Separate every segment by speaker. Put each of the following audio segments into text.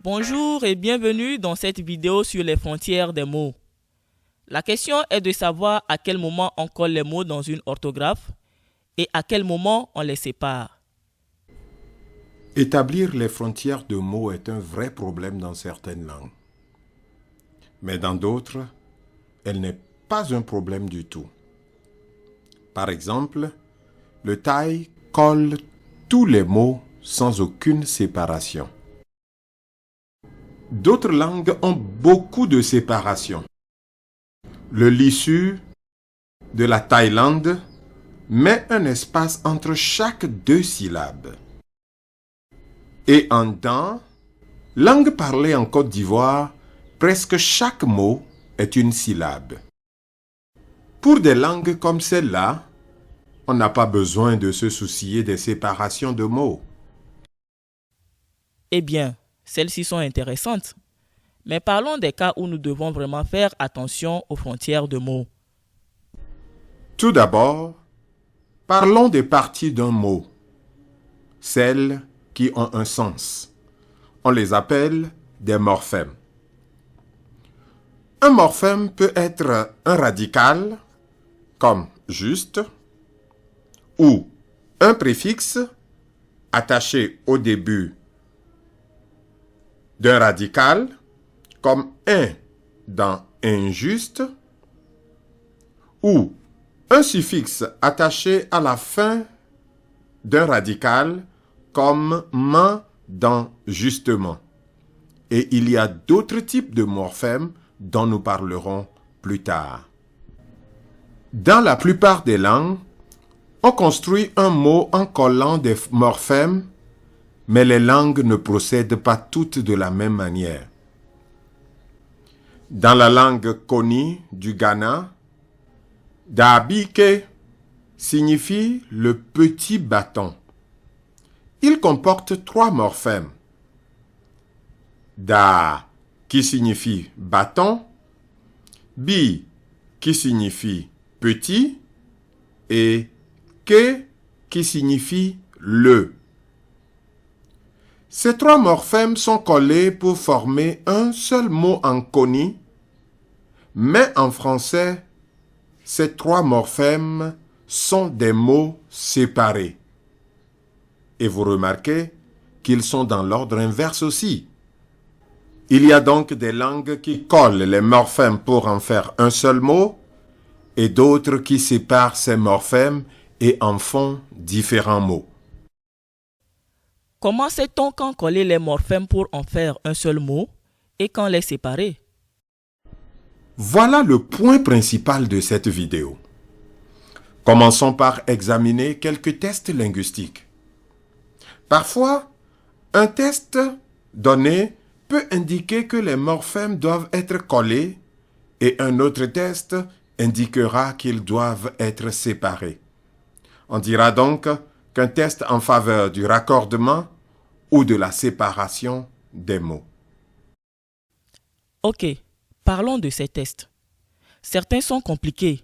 Speaker 1: Bonjour et bienvenue dans cette vidéo sur les frontières des mots. La question est de savoir à quel moment on colle les mots dans une orthographe et à quel moment on les sépare.
Speaker 2: Établir les frontières de mots est un vrai problème dans certaines langues. Mais dans d'autres, elle n'est pas un problème du tout. Par exemple, le thaï colle tous les mots sans aucune séparation. D'autres langues ont beaucoup de séparation. Le lisu de la Thaïlande met un espace entre chaque deux syllabes. Et en Dan, langue parlée en Côte d'Ivoire, presque chaque mot est une syllabe. Pour des langues comme celle-là, on n'a pas besoin de se soucier des séparations de mots.
Speaker 1: Eh bien, celles-ci sont intéressantes. Mais parlons des cas où nous devons vraiment faire attention aux frontières de mots.
Speaker 2: Tout d'abord, parlons des parties d'un mot, celles qui ont un sens. On les appelle des morphèmes. Un morphème peut être un radical, comme juste, ou un préfixe attaché au début d'un radical, comme un dans injuste, ou un suffixe attaché à la fin d'un radical, comme man dans justement. Et il y a d'autres types de morphèmes dont nous parlerons plus tard. Dans la plupart des langues, on construit un mot en collant des morphèmes, mais les langues ne procèdent pas toutes de la même manière. Dans la langue Koni du Ghana, Daabike signifie le petit bâton. Il comporte 3 morphèmes. Da qui signifie bâton, Bi qui signifie petit et Ke qui signifie le. Ces 3 morphèmes sont collés pour former un seul mot en Koni, mais en français, ces 3 morphèmes sont des mots séparés. Et vous remarquez qu'ils sont dans l'ordre inverse aussi. Il y a donc des langues qui collent les morphèmes pour en faire un seul mot, et d'autres qui séparent ces morphèmes et en font différents mots.
Speaker 1: Comment sait-on quand coller les morphèmes pour en faire un seul mot et quand les séparer?
Speaker 2: Voilà le point principal de cette vidéo. Commençons par examiner quelques tests linguistiques. Parfois, un test donné peut indiquer que les morphèmes doivent être collés et un autre test indiquera qu'ils doivent être séparés. On dira donc qu'un test en faveur du raccordement ou de la séparation des mots.
Speaker 1: Ok, parlons de ces tests. Certains sont compliqués.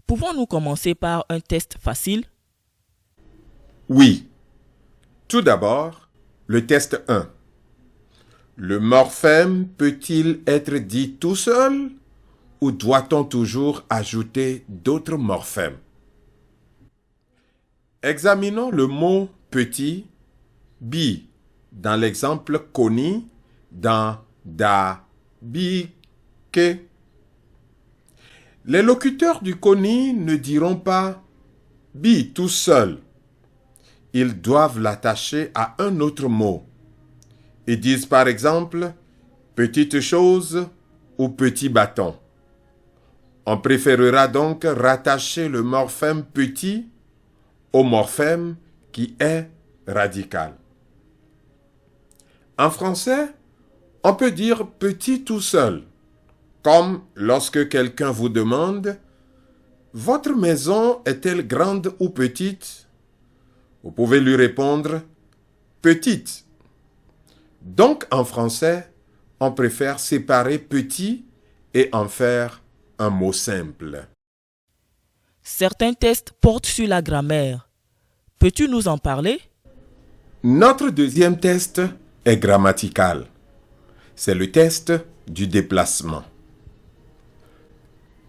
Speaker 1: Pouvons-nous commencer par un test facile?
Speaker 2: Oui. Tout d'abord, le test 1. Le morphème peut-il être dit tout seul ou doit-on toujours ajouter d'autres morphèmes? Examinons le mot petit, bi, dans l'exemple Koni, dans da, bi, ke. Les locuteurs du Koni ne diront pas bi tout seul. Ils doivent l'attacher à un autre mot. Ils disent par exemple petite chose ou petit bâton. On préférera donc rattacher le morphème petit au morphème qui est radical. En français, on peut dire petit tout seul, comme lorsque quelqu'un vous demande « Votre maison est-elle grande ou petite ?» Vous pouvez lui répondre « petite ». Donc en français, on préfère séparer petit et en faire un mot simple.
Speaker 1: Certains tests portent sur la grammaire. Peux-tu nous en parler?
Speaker 2: Notre deuxième test est grammatical. c'est le test du déplacement.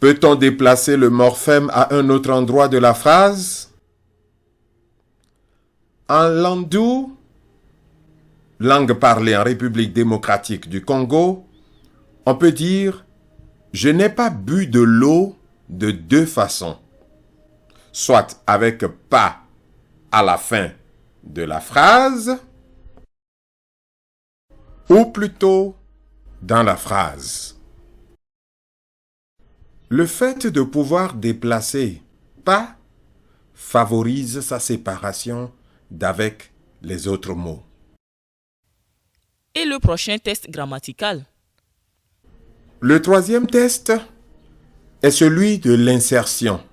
Speaker 2: Peut-on déplacer le morphème à un autre endroit de la phrase? En landou, langue parlée en République démocratique du Congo, on peut dire « je n'ai pas bu de l'eau » de deux façons. Soit avec « pas » à la fin de la phrase, ou plutôt dans la phrase. Le fait de pouvoir déplacer « pas » favorise sa séparation d'avec les autres mots.
Speaker 1: Et le prochain test grammatical?
Speaker 2: Le troisième test est celui de l'insertion.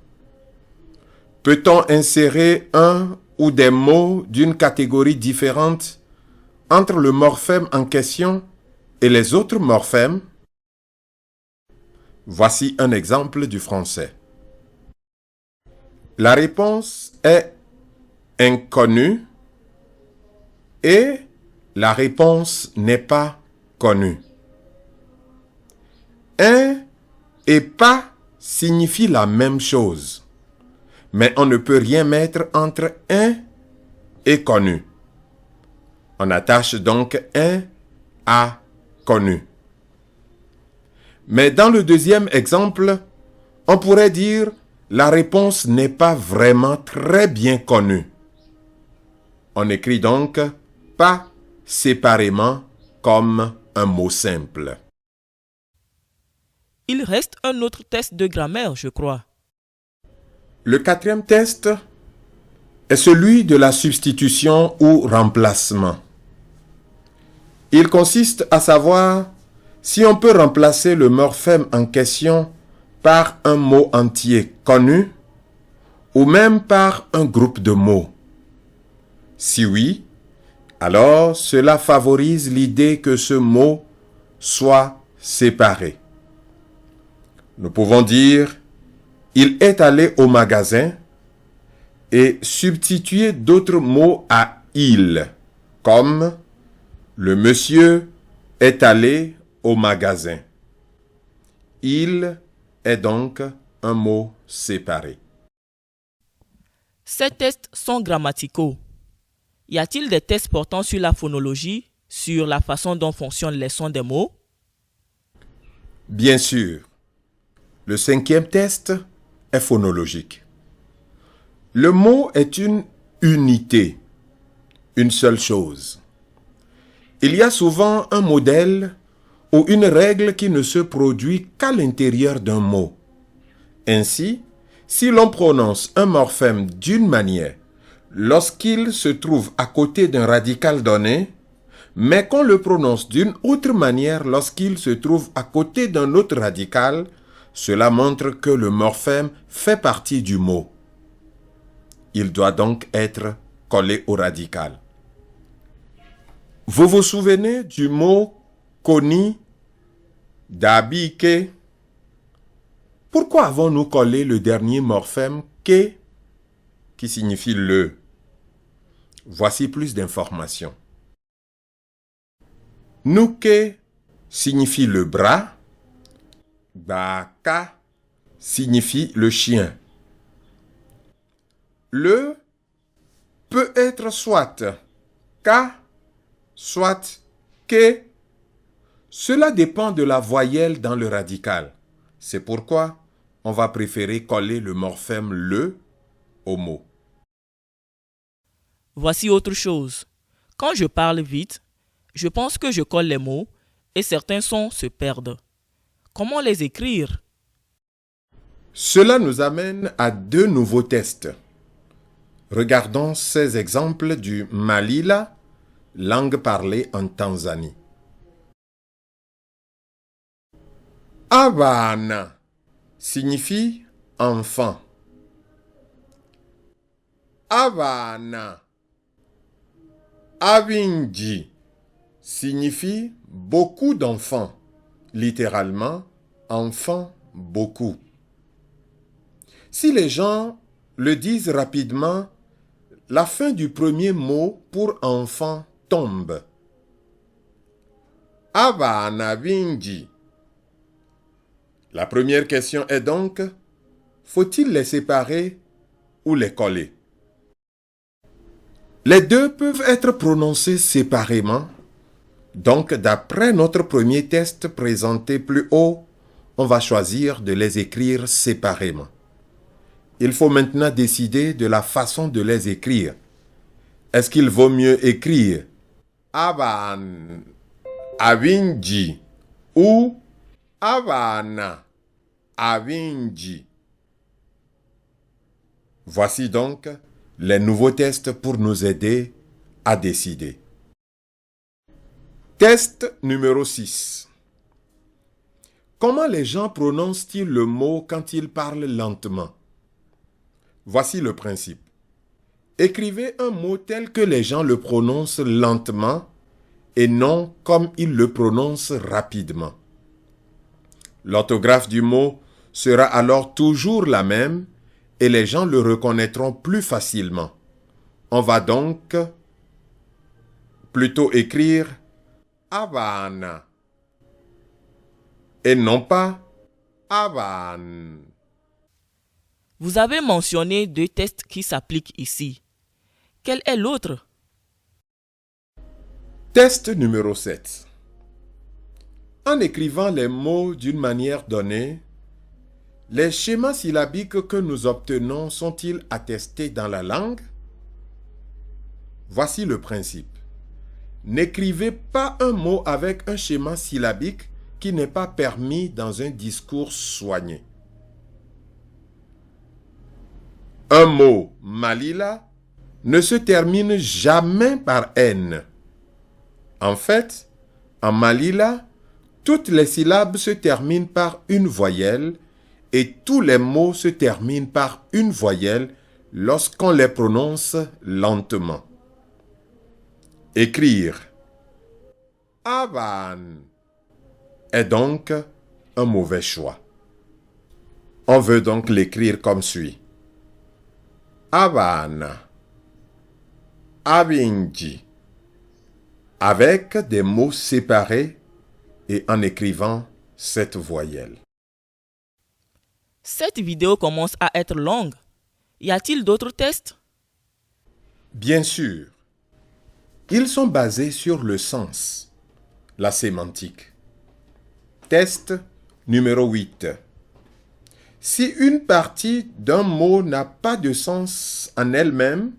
Speaker 2: Peut-on insérer un ou des mots d'une catégorie différente entre le morphème en question et les autres morphèmes? Voici un exemple du français. La réponse est inconnu et la réponse n'est pas connue. Un et pas signifient la même chose, mais on ne peut rien mettre entre un et connu. On attache donc un à connu. Mais dans le deuxième exemple, on pourrait dire la réponse n'est pas vraiment très bien connue. On écrit donc pas séparément comme un mot simple.
Speaker 1: Il reste un autre test de grammaire, je crois.
Speaker 2: Le quatrième test est celui de la substitution ou remplacement. Il consiste à savoir si on peut remplacer le morphème en question par un mot entier connu ou même par un groupe de mots. Si oui, alors cela favorise l'idée que ce mot soit séparé. Nous pouvons dire « il est allé au magasin » et substituer d'autres mots à « il », comme « le monsieur est allé au magasin ». Il est donc un mot séparé.
Speaker 1: Ces tests sont grammaticaux. Y a-t-il des tests portant sur la phonologie, sur la façon dont fonctionnent les sons des mots?
Speaker 2: Bien sûr. Le cinquième test est phonologique. Le mot est une unité, une seule chose. Il y a souvent un modèle ou une règle qui ne se produit qu'à l'intérieur d'un mot. Ainsi, si l'on prononce un morphème d'une manière lorsqu'il se trouve à côté d'un radical donné, mais qu'on le prononce d'une autre manière lorsqu'il se trouve à côté d'un autre radical, cela montre que le morphème fait partie du mot. Il doit donc être collé au radical. Vous vous souvenez du mot « koni » d'habike? Pourquoi avons-nous collé le dernier morphème « ke » qui signifie « le ». Voici plus d'informations. « Nuke » signifie le bras. Baka signifie le chien. Le peut être soit ka, soit ke. Cela dépend de la voyelle dans le radical. C'est pourquoi on va préférer coller le morphème le au mot.
Speaker 1: Voici autre chose. Quand je parle vite, je pense que je colle les mots et certains sons se perdent. Comment les écrire?
Speaker 2: Cela nous amène à deux nouveaux tests. Regardons ces exemples du Malila, langue parlée en Tanzanie. Abana signifie enfant. Abana. Abinji signifie beaucoup d'enfants. Littéralement, enfant beaucoup. Si les gens le disent rapidement, la fin du premier mot pour enfant tombe. Abana vinji. La première question est donc, faut-il les séparer ou les coller? Les deux peuvent être prononcés séparément. Donc, d'après notre premier test présenté plus haut, on va choisir de les écrire séparément. Il faut maintenant décider de la façon de les écrire. Est-ce qu'il vaut mieux écrire Aban Avinji ou Avana Avinji? Voici donc les nouveaux tests pour nous aider à décider. Test numéro 6. Comment les gens prononcent-ils le mot quand ils parlent lentement? Voici le principe. Écrivez un mot tel que les gens le prononcent lentement et non comme ils le prononcent rapidement. L'orthographe du mot sera alors toujours la même et les gens le reconnaîtront plus facilement. On va donc plutôt écrire Avana et non pas Avan.
Speaker 1: Vous avez mentionné 2 tests qui s'appliquent ici. Quel est l'autre?
Speaker 2: Test numéro 7. En écrivant les mots d'une manière donnée, les schémas syllabiques que nous obtenons sont-ils attestés dans la langue? Voici le principe. N'écrivez pas un mot avec un schéma syllabique qui n'est pas permis dans un discours soigné. Un mot Malila ne se termine jamais par N. En fait, en Malila, toutes les syllabes se terminent par une voyelle et tous les mots se terminent par une voyelle lorsqu'on les prononce lentement. Écrire Avan est donc un mauvais choix. On veut donc l'écrire comme suit. Avana, Avinji, avec des mots séparés et en écrivant cette voyelle.
Speaker 1: Cette vidéo commence à être longue. Y a-t-il d'autres tests?
Speaker 2: Bien sûr, ils sont basés sur le sens, la sémantique. Test numéro 8. Si une partie d'un mot n'a pas de sens en elle-même,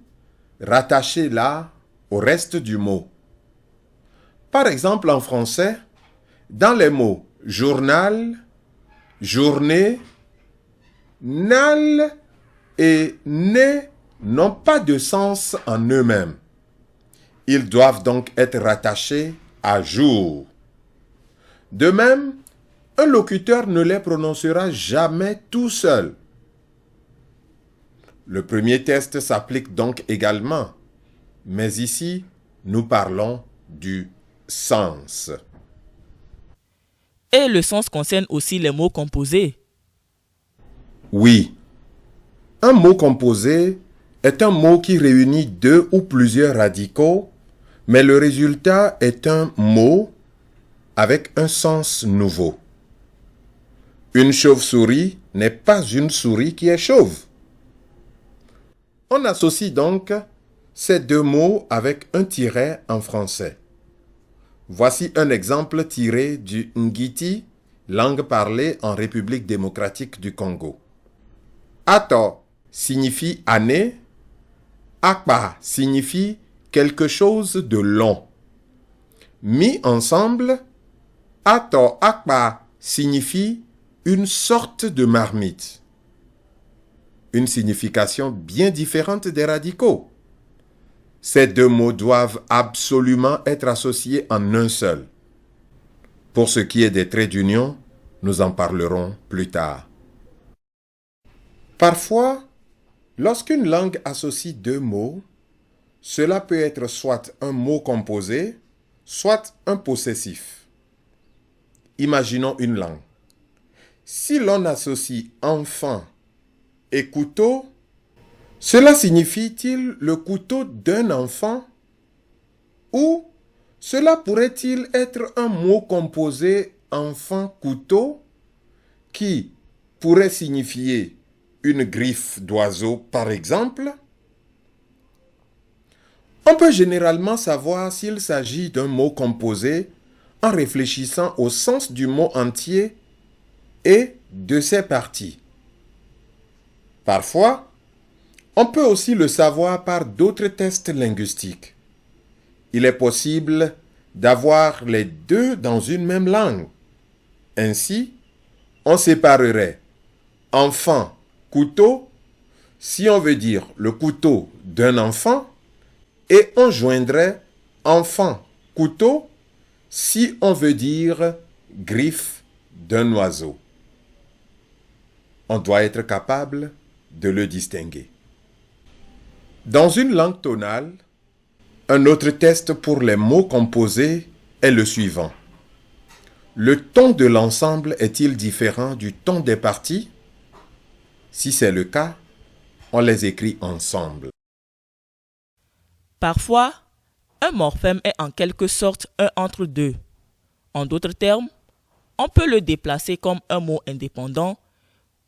Speaker 2: rattachez-la au reste du mot. Par exemple, en français, dans les mots journal, journée, nal et né n'ont pas de sens en eux-mêmes. Ils doivent donc être rattachés à jour. De même, un locuteur ne les prononcera jamais tout seul. Le premier test s'applique donc également, mais ici, nous parlons du sens.
Speaker 1: Et le sens concerne aussi les mots composés.
Speaker 2: Oui, un mot composé est un mot qui réunit 2 ou plusieurs radicaux, mais le résultat est un mot avec un sens nouveau. Une chauve-souris n'est pas une souris qui est chauve. On associe donc ces 2 mots avec un tiret en français. Voici un exemple tiré du Ngiti, langue parlée en République démocratique du Congo. Ato signifie année, Akpa signifie quelque chose de long. Mis ensemble, Ato Akpa signifie une sorte de marmite. Une signification bien différente des radicaux. Ces 2 mots doivent absolument être associés en un seul. Pour ce qui est des traits d'union, nous en parlerons plus tard. Parfois, lorsqu'une langue associe 2 mots, cela peut être soit un mot composé, soit un possessif. Imaginons une langue. Si l'on associe enfant et couteau, cela signifie-t-il le couteau d'un enfant ou Cela pourrait-il être un mot composé enfant couteau qui pourrait signifier une griffe d'oiseau par exemple? On peut généralement savoir s'il s'agit d'un mot composé en réfléchissant au sens du mot entier et de ses parties. Parfois, on peut aussi le savoir par d'autres tests linguistiques. Il est possible d'avoir les deux dans une même langue. Ainsi, on séparerait enfant, couteau, si on veut dire le couteau d'un enfant, et on joindrait enfant, couteau, si on veut dire griffe d'un oiseau. On doit être capable de le distinguer. Dans une langue tonale, un autre test pour les mots composés est le suivant. Le ton de l'ensemble est-il différent du ton des parties? Si c'est le cas, on les écrit ensemble.
Speaker 1: Parfois, un morphème est en quelque sorte un entre-deux. En d'autres termes, on peut le déplacer comme un mot indépendant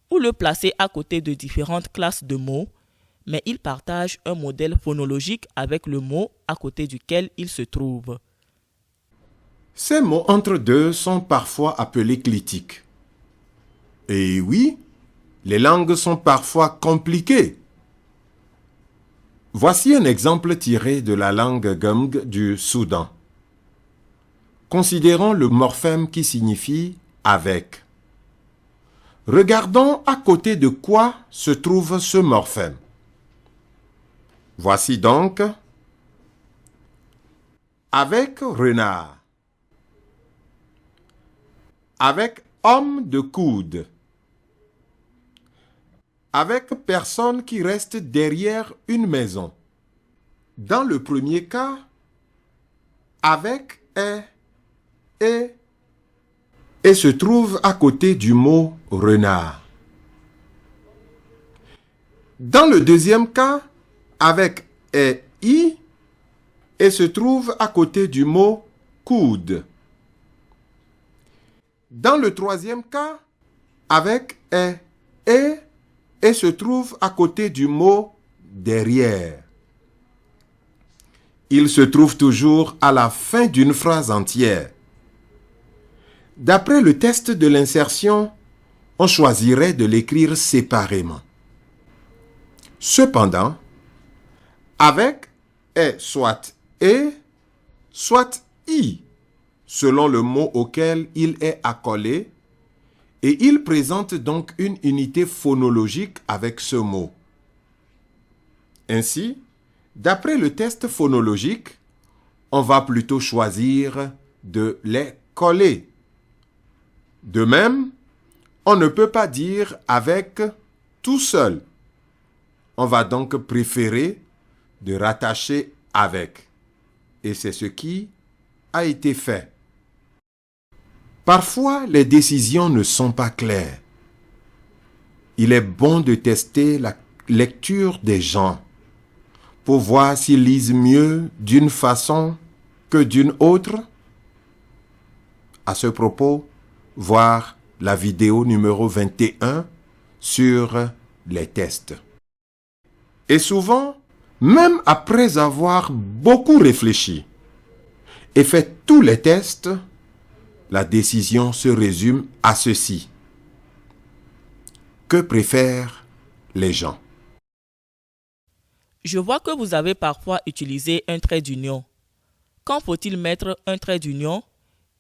Speaker 1: ou le placer à côté de différentes classes de mots, mais il partage un modèle phonologique avec le mot à côté duquel il se trouve.
Speaker 2: Ces mots entre deux sont parfois appelés clitiques. Et oui, les langues sont parfois compliquées. Voici un exemple tiré de la langue Gumg du Soudan. Considérons le morphème qui signifie « avec ». Regardons à côté de quoi se trouve ce morphème. Voici donc « avec renard », « avec homme de coude », avec personne qui reste derrière une maison. Dans le premier cas, avec est et se trouve à côté du mot renard. Dans le deuxième cas, avec est i et se trouve à côté du mot coude. Dans le troisième cas, avec est et se trouve à côté du mot derrière. Il se trouve toujours à la fin d'une phrase entière. D'après le test de l'insertion, on choisirait de l'écrire séparément. Cependant, avec est soit et, soit i, selon le mot auquel il est accolé, et il présente donc une unité phonologique avec ce mot. Ainsi, d'après le test phonologique, on va plutôt choisir de les coller. De même, on ne peut pas dire avec tout seul. On va donc préférer de rattacher avec. Et c'est ce qui a été fait. Parfois, les décisions ne sont pas claires. Il est bon de tester la lecture des gens pour voir s'ils lisent mieux d'une façon que d'une autre. À ce propos, voir la vidéo numéro 21 sur les tests. Et souvent, même après avoir beaucoup réfléchi et fait tous les tests, la décision se résume à ceci. Que préfèrent les gens?
Speaker 1: Je vois que vous avez parfois utilisé un trait d'union. Quand faut-il mettre un trait d'union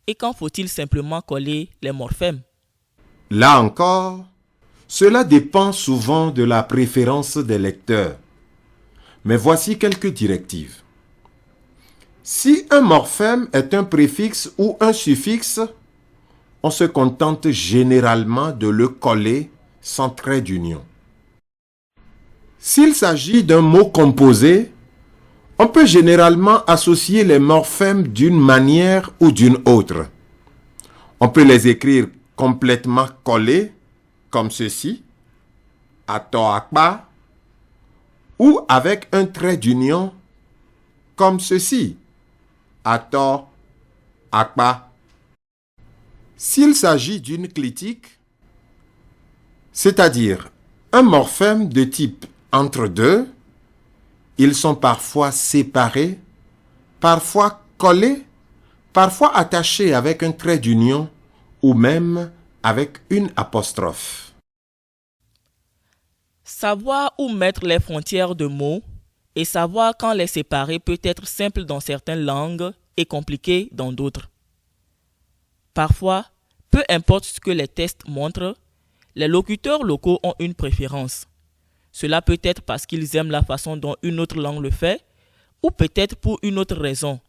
Speaker 1: et quand faut-il simplement coller les morphèmes?
Speaker 2: Là encore, cela dépend souvent de la préférence des lecteurs. Mais voici quelques directives. Si un morphème est un préfixe ou un suffixe, on se contente généralement de le coller sans trait d'union. S'il s'agit d'un mot composé, on peut généralement associer les morphèmes d'une manière ou d'une autre. On peut les écrire complètement collés, comme ceci, atoakpa, ou avec un trait d'union, comme ceci, ato akpa. S'il s'agit d'une clitique, c'est-à-dire un morphème de type entre deux, ils sont parfois séparés, parfois collés, parfois attachés avec un trait d'union ou même avec une apostrophe.
Speaker 1: Savoir où mettre les frontières de mots et savoir quand les séparer peut être simple dans certaines langues et compliqué dans d'autres. Parfois, peu importe ce que les tests montrent, les locuteurs locaux ont une préférence. Cela peut être parce qu'ils aiment la façon dont une autre langue le fait, ou peut-être pour une autre raison.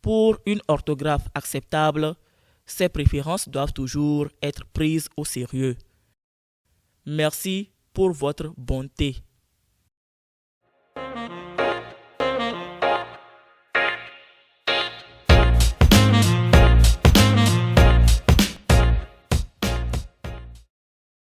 Speaker 1: Pour une orthographe acceptable, ces préférences doivent toujours être prises au sérieux. Merci pour votre bonté.